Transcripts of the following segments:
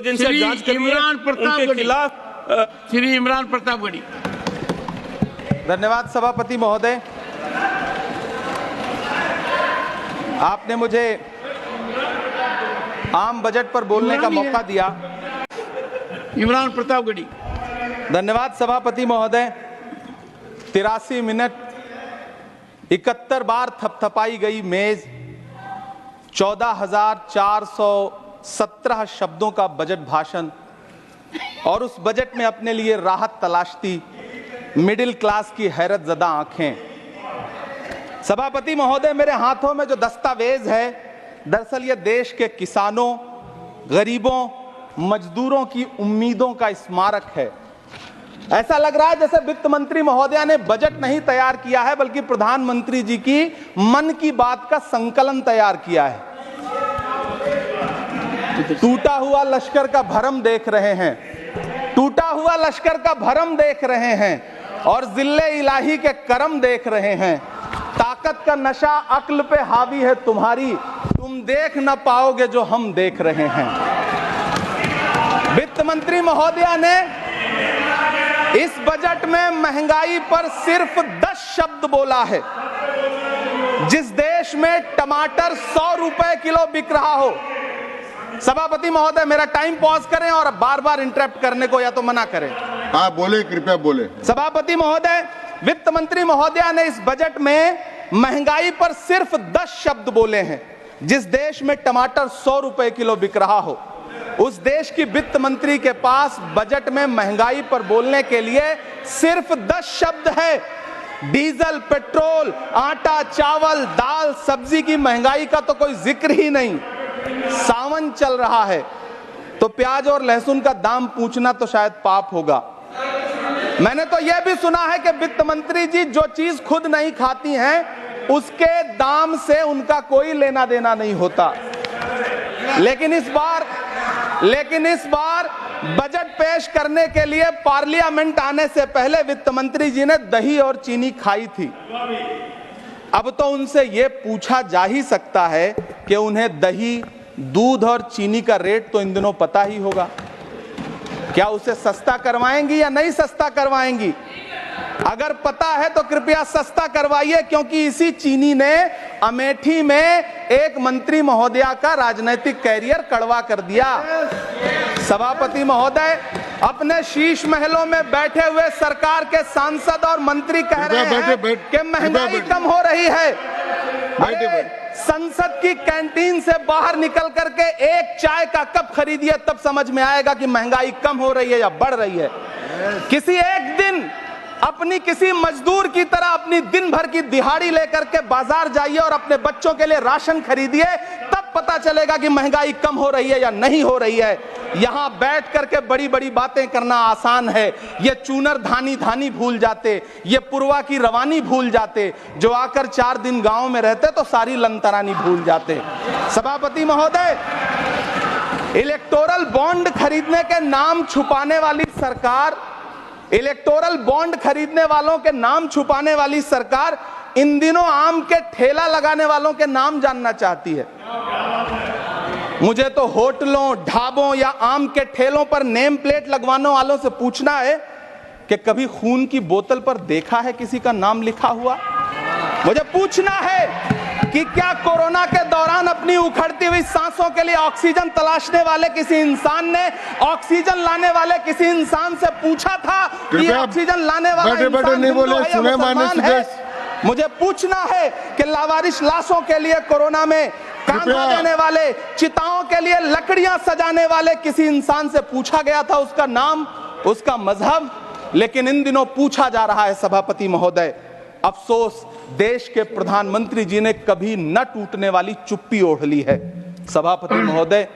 Intelligence जांच करिए उनके खिलाफ। श्री इमरान प्रतापगढ़ी। धन्यवाद सभापति महोदय, आपने मुझे आम बजट पर बोलने का मौका दिया। इमरान प्रतापगढ़ी। धन्यवाद सभापति महोदय। 83 मिनट 71 बार थपथपाई गई मेज, 14,417 शब्दों का बजट भाषण और उस बजट में अपने लिए राहत तलाशती मिडिल क्लास की हैरतजदा आंखें। सभापति महोदय, मेरे हाथों में जो दस्तावेज है, दरअसल ये देश के किसानों, गरीबों, मजदूरों की उम्मीदों का स्मारक है। ऐसा लग रहा है जैसे वित्त मंत्री महोदया ने बजट नहीं तैयार किया है, बल्कि प्रधानमंत्री जी की मन की बात का संकलन तैयार किया है। टूटा हुआ लश्कर का भरम देख रहे हैं, टूटा हुआ लश्कर का भरम देख रहे हैं और जिल्ले इलाही के करम देख रहे हैं। ताकत का नशा अक्ल पे हावी है तुम्हारी, तुम देख न पाओगे जो हम देख रहे हैं। वित्त मंत्री महोदया ने इस बजट में महंगाई पर सिर्फ 10 शब्द बोला है। जिस देश में टमाटर 100 रुपए किलो बिक रहा हो, सभापति महोदय मेरा टाइम पॉज करें और बार बार इंटरप्ट करने को या तो मना करें। हाँ बोले, कृपया बोले। सभापति महोदय, वित्त मंत्री महोदया ने इस बजट में महंगाई पर सिर्फ 10 शब्द बोले हैं। जिस देश में टमाटर 100 रुपए किलो बिक रहा हो, उस देश की वित्त मंत्री के पास बजट में महंगाई पर बोलने के लिए सिर्फ 10 शब्द है। डीजल, पेट्रोल, आटा, चावल, दाल, सब्जी की महंगाई का तो कोई जिक्र ही नहीं। सावन चल रहा है तो प्याज और लहसुन का दाम पूछना तो शायद पाप होगा। मैंने तो यह भी सुना है कि वित्त मंत्री जी जो चीज खुद नहीं खाती हैं, उसके दाम से उनका कोई लेना देना नहीं होता। लेकिन इस बार बजट पेश करने के लिए पार्लियामेंट आने से पहले वित्त मंत्री जी ने दही और चीनी खाई थी। अब तो उनसे यह पूछा जा ही सकता है कि उन्हें दही, दूध और चीनी का रेट तो इन दिनों पता ही होगा। क्या उसे सस्ता करवाएंगी या नहीं सस्ता करवाएंगी? अगर पता है तो कृपया सस्ता करवाइए, क्योंकि इसी चीनी ने अमेठी में एक मंत्री महोदया का राजनीतिक कैरियर कड़वा कर दिया। सभापति महोदय, अपने शीश महलों में बैठे हुए सरकार के सांसद और मंत्री कह रहे हैं कि महंगाई कम हो रही है। संसद की कैंटीन से बाहर निकल करके एक चाय का कप खरीदिए, तब समझ में आएगा कि महंगाई कम हो रही है या बढ़ रही है। किसी एक दिन अपनी किसी मजदूर की तरह अपनी दिन भर की दिहाड़ी लेकर के बाजार जाइए और अपने बच्चों के लिए राशन खरीदिए, तब पता चलेगा कि महंगाई कम हो रही है या नहीं हो रही है। यहां बैठ करके बड़ी बड़ी बातें करना आसान है। ये चूनर धानी धानी भूल जाते, ये पुरवा की रवानी भूल जाते, जो आकर 4 दिन गांव में रहते तो सारी लंतरानी भूल जाते। सभापति महोदय, इलेक्टोरल बॉन्ड खरीदने के नाम छुपाने वाली सरकार, इलेक्टोरल बॉन्ड खरीदने वालों के नाम छुपाने वाली सरकार इन दिनों आम के ठेला लगाने वालों के नाम जानना चाहती है। मुझे तो होटलों, ढाबों या आम के ठेलों पर नेम प्लेट लगवाने वालों से पूछना है कि कभी खून की बोतल पर देखा है किसी का नाम लिखा हुआ? मुझे पूछना है कि क्या कोरोना के दौरान अपनी उखड़ती हुई सांसों के लिए ऑक्सीजन तलाशने वाले किसी इंसान ने ऑक्सीजन लाने वाले किसी इंसान से पूछा था कि ऑक्सीजन लाने वाला इंसान हिंदू है या मुसलमान है? मुझे पूछना है कि लावारिश लाशों के लिए कोरोना में कांधा देने वाले, चिताओं के लिए लकड़ियां सजाने वाले किसी इंसान से पूछा गया था उसका नाम, उसका मजहब? लेकिन इन दिनों पूछा जा रहा है। सभापति महोदय, अफसोस देश के प्रधानमंत्री जी ने कभी न टूटने वाली चुप्पी ओढ़ ली है। सभापति महोदय,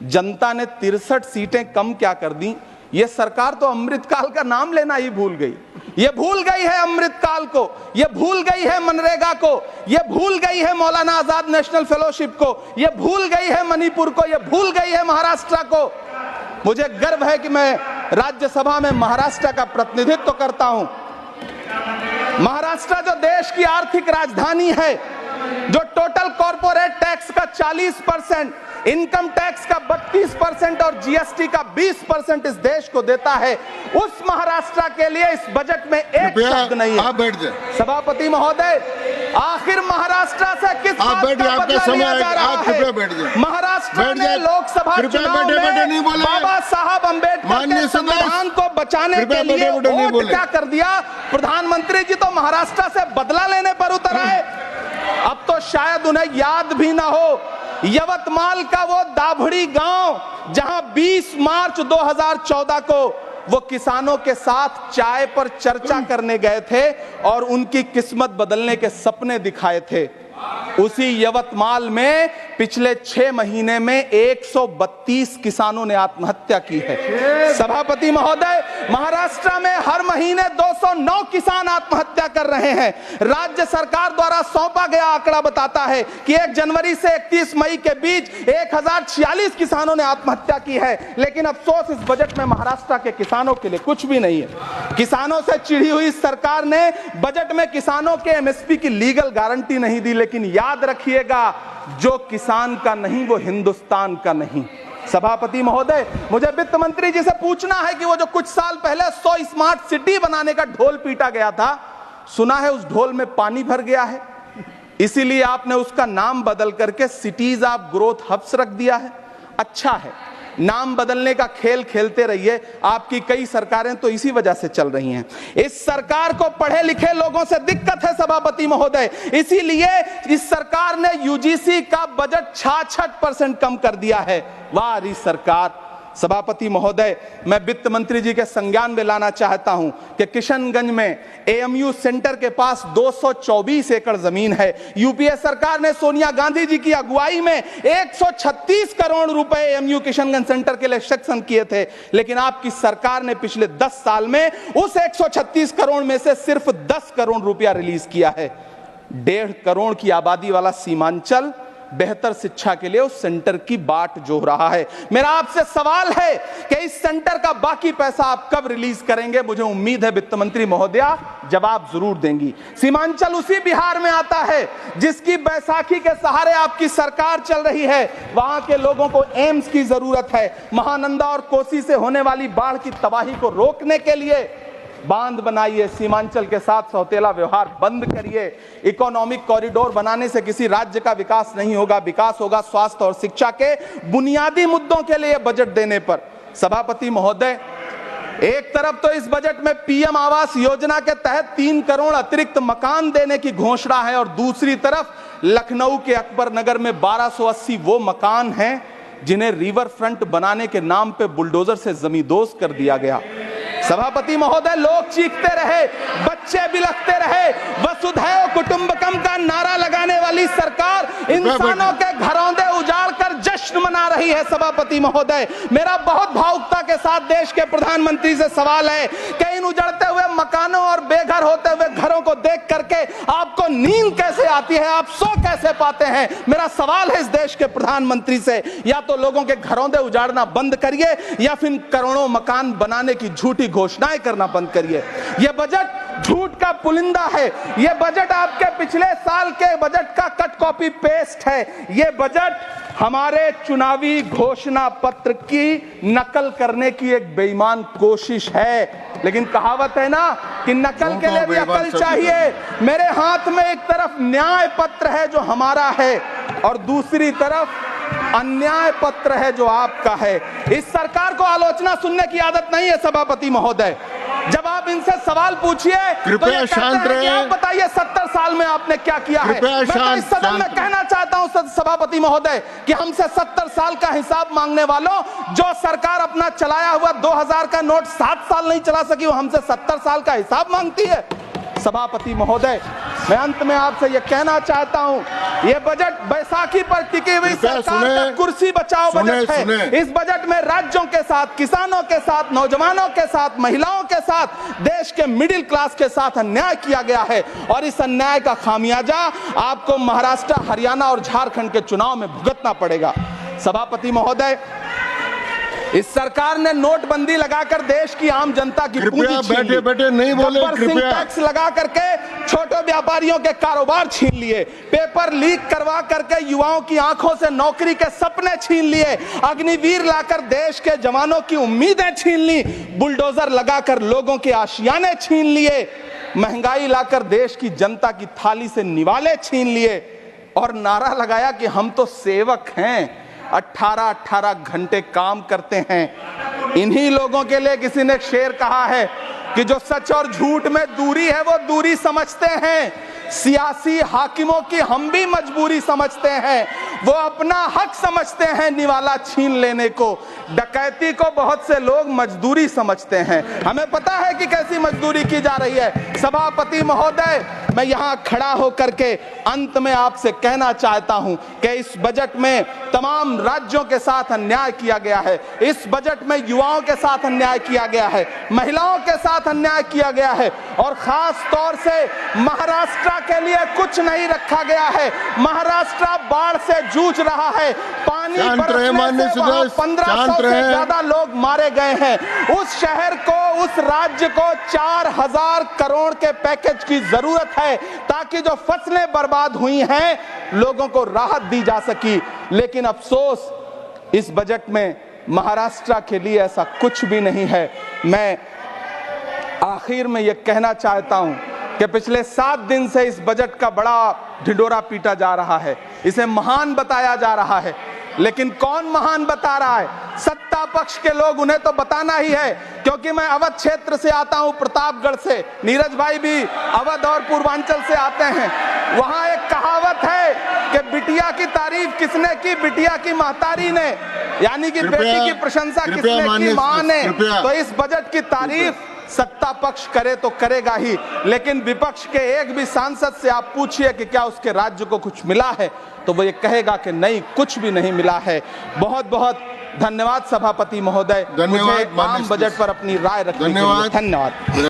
जनता ने 63 सीटें कम क्या कर दी, ये सरकार तो अमृतकाल का नाम लेना ही भूल गई। ये भूल गई है अमृतकाल को, ये भूल गई है मनरेगा को, ये भूल गई है मौलाना आजाद नेशनल फेलोशिप को, ये भूल गई है मणिपुर को, ये भूल गई है महाराष्ट्र को। मुझे गर्व है कि मैं राज्यसभा में महाराष्ट्र का प्रतिनिधित्व करता हूं। महाराष्ट्र जो देश की आर्थिक राजधानी है, जो टोटल कॉर्पोरेट कॉर्पोरेट टैक्स का 40%, इनकम टैक्स का 32% और जीएसटी का 20% इस देश को देता है, उस महाराष्ट्र के लिए इस बजट में एक शब्द नहीं है। आप बैठ जाए। सभापति महोदय, आखिर महाराष्ट्र से किस बात का बदला लिया जा रहा है? महाराष्ट्र ने लोकसभा चुनाव में बाबा साहब अम्बेडकर के संविधान को बचाने के लिए वोट क्या कर दिया? प्रधानमंत्री जी तो महाराष्ट्र से बदला लेने पर उतर आए। अब तो शायद उन्हें याद भी ना हो यवतमाल का वो दाभड़ी गांव जहां 20 मार्च 2014 को वो किसानों के साथ चाय पर चर्चा करने गए थे और उनकी किस्मत बदलने के सपने दिखाए थे। उसी यवतमाल में पिछले 6 महीने में 132 किसानों ने आत्महत्या की है। सभापति महोदय, महाराष्ट्र में हर महीने 209 किसान आत्महत्या कर रहे हैं। राज्य सरकार द्वारा सौंपा गया आंकड़ा बताता है कि 1 जनवरी से 31 मई के बीच 1046 किसानों ने आत्महत्या की है। लेकिन अफसोस, इस बजट में महाराष्ट्र के किसानों के लिए कुछ भी नहीं है। किसानों से चिढ़ी हुई सरकार ने बजट में किसानों के एमएसपी की लीगल गारंटी नहीं दी। लेकिन याद रखिएगा, जो किसान का नहीं वो हिंदुस्तान का नहीं। सभापति महोदय, मुझे वित्त मंत्री जी से पूछना है कि वो जो कुछ साल पहले 100 स्मार्ट सिटी बनाने का ढोल पीटा गया था, सुना है उस ढोल में पानी भर गया है, इसीलिए आपने उसका नाम बदल करके सिटीज ऑफ ग्रोथ हब्स रख दिया है। अच्छा है, नाम बदलने का खेल खेलते रहिए, आपकी कई सरकारें तो इसी वजह से चल रही हैं। इस सरकार को पढ़े लिखे लोगों से दिक्कत है सभापति महोदय, इसीलिए इस सरकार ने यूजीसी का बजट 66% कम कर दिया है। वाह री सरकार। सभापति महोदय, मैं वित्त मंत्री जी के संज्ञान में लाना चाहता हूं कि किशनगंज में एएमयू सेंटर के पास 224 एकड़ जमीन है। यूपीए सरकार ने सोनिया गांधी जी की अगुवाई में 136 करोड़ रुपए एएमयू किशनगंज सेंटर के लिए सेक्शन किए थे। लेकिन आपकी सरकार ने पिछले 10 साल में उस 136 करोड़ में से सिर्फ 10 करोड़ रुपया रिलीज किया है। 1.5 करोड़ की आबादी वाला सीमांचल बेहतर शिक्षा के लिए उस सेंटर की बाट जोह रहा है। मेरा आपसे सवाल है कि इस सेंटर का बाकी पैसा आप कब रिलीज करेंगे? मुझे उम्मीद है वित्त मंत्री महोदया जवाब जरूर देंगी। सीमांचल उसी बिहार में आता है जिसकी बैसाखी के सहारे आपकी सरकार चल रही है। वहां के लोगों को एम्स की जरूरत है। महानंदा और कोसी से होने वाली बाढ़ की तबाही को रोकने के लिए बांध बनाइए, सीमांचल के साथ सौतेला व्यवहार बंद करिए। इकोनॉमिक कॉरिडोर बनाने से किसी राज्य का विकास नहीं होगा, विकास होगा स्वास्थ्य और शिक्षा के बुनियादी मुद्दों के लिए बजट देने पर। सभापति महोदय, एक तरफ तो इस बजट में पीएम आवास योजना के तहत 3 करोड़ अतिरिक्त मकान देने की घोषणा है और दूसरी तरफ लखनऊ के अकबर नगर में 1280 वो मकान हैं जिन्हें रिवर फ्रंट बनाने के नाम पे बुलडोजर से जमींदोज कर दिया गया। सभापति महोदय, लोग चीखते रहे, बच्चे बिलखते रहे, वसुधैव कुटुंबकम का नारा लगाने वाली सरकार इंसानों के घरौंदे उजाड़ कर जश्न मना रही है। सभापति महोदय, मेरा बहुत भावुकता के साथ देश के प्रधानमंत्री से सवाल है कि इन उजड़ते हुए मकानों और बेघर होते हुए घरों को देख करके आपको नींद कैसे आती है, आप सो कैसे पाते हैं? मेरा सवाल है इस देश के प्रधानमंत्री से, या तो लोगों के घरौंदे उजाड़ना बंद करिए या फिर करोड़ों मकान बनाने की झूठी घोषणाएं करना बंद करिए। यह बजट झूठ का पुलिंदा है। यह बजट आपके पिछले साल के बजट का कट कॉपी पेस्ट है। यह बजट हमारे चुनावी घोषणा पत्र की नकल करने की एक बेईमान कोशिश है। लेकिन कहावत है ना कि नकल के लिए भी अकल चाहिए। मेरे हाथ में एक तरफ न्याय पत्र है जो हमारा है और दूसरी तरफ अन्याय पत्र है जो आपका है। इस सरकार को आलोचना सुनने की आदत नहीं है सभापति महोदय। जब आप इनसे सवाल पूछिए तो ये शांत रहिए, आप बताइए 70 साल में आपने क्या किया है। मैं तो इस सदन में कहना चाहता हूं सभापति महोदय कि हमसे 70 साल का हिसाब मांगने वालों, जो सरकार अपना चलाया हुआ 2000 का नोट 7 साल नहीं चला सकी, वो हमसे 70 साल का हिसाब मांगती है। सभापति महोदय, मैं अंत में आपसे यह कहना चाहता हूं, यह बजट बैसाखी पर टिकी हुई सरकार का कुर्सी बचाओ बजट है। इस बजट में राज्यों के साथ, किसानों के साथ, नौजवानों के साथ, महिलाओं के साथ, देश के मिडिल क्लास के साथ अन्याय किया गया है और इस अन्याय का खामियाजा आपको महाराष्ट्र, हरियाणा और झारखंड के चुनाव में भुगतना पड़ेगा। सभापति महोदय, इस सरकार ने नोटबंदी लगाकर देश की आम जनता की पूंजी कृपया छीन ली। बैठे बैठे नहीं बोले, गब्बर सिंह कृपया। टैक्स लगा करके छोटे व्यापारियों के कारोबार छीन लिए, पेपर लीक करवा करके युवाओं की आंखों से नौकरी के सपने छीन लिए, अग्निवीर लाकर देश के जवानों की उम्मीदें छीन ली, बुलडोजर लगाकर लोगों के आशियाने छीन लिए, महंगाई लाकर देश की जनता की थाली से निवाले छीन लिए और नारा लगाया कि हम तो सेवक हैं, 18-18 घंटे काम करते हैं। इन्हीं लोगों के लिए किसी ने शेर कहा है कि जो सच और झूठ में दूरी है वो दूरी समझते हैं, सियासी हाकिमों की हम भी मजबूरी समझते हैं, वो अपना हक समझते हैं निवाला छीन लेने को, डकैती को बहुत से लोग मजदूरी समझते हैं। हमें पता है कि कैसी मजदूरी की जा रही है। सभापति महोदय, मैं यहां खड़ा होकर के अंत में आपसे कहना चाहता हूं कि इस बजट में तमाम राज्यों के साथ अन्याय किया गया है, इस बजट में युवाओं के साथ अन्याय किया गया है, महिलाओं के साथ अन्याय किया गया है और खास तौर से महाराष्ट्र के लिए कुछ नहीं रखा गया है। महाराष्ट्र बाढ़ से जूझ रहा है, पानी बरसने से वहां 1500 से ज्यादा लोग मारे गए हैं। उस शहर को, उस राज्य को 4000 करोड़ के पैकेज की जरूरत है ताकि जो फसलें बर्बाद हुई हैं लोगों को राहत दी जा सकी। लेकिन अफसोस इस बजट में महाराष्ट्र के लिए ऐसा कुछ भी नहीं है। मैं आखिर में यह कहना चाहता हूं कि पिछले 7 दिन से इस बजट का बड़ा ढिंढोरा पीटा जा रहा है, इसे महान बताया जा रहा है, लेकिन कौन महान बता रहा है? सत्ता पक्ष के लोग, उन्हें तो बताना ही है। क्योंकि मैं अवध क्षेत्र से आता हूं, प्रतापगढ़ से, नीरज भाई भी अवध और पूर्वांचल से आते हैं। वहां एक कहावत है कि बिटिया की तारीफ किसने की? बिटिया की महतारी ने, यानी कि बेटी की प्रशंसा किसने की? मां ने। तो इस बजट की तारीफ सत्ता पक्ष करे तो करेगा ही, लेकिन विपक्ष के एक भी सांसद से आप पूछिए कि क्या उसके राज्य को कुछ मिला है, तो वो ये कहेगा कि नहीं, कुछ भी नहीं मिला है। बहुत बहुत धन्यवाद सभापति महोदय, मुझे आम बजट पर अपनी राय रखने के लिए। धन्यवाद।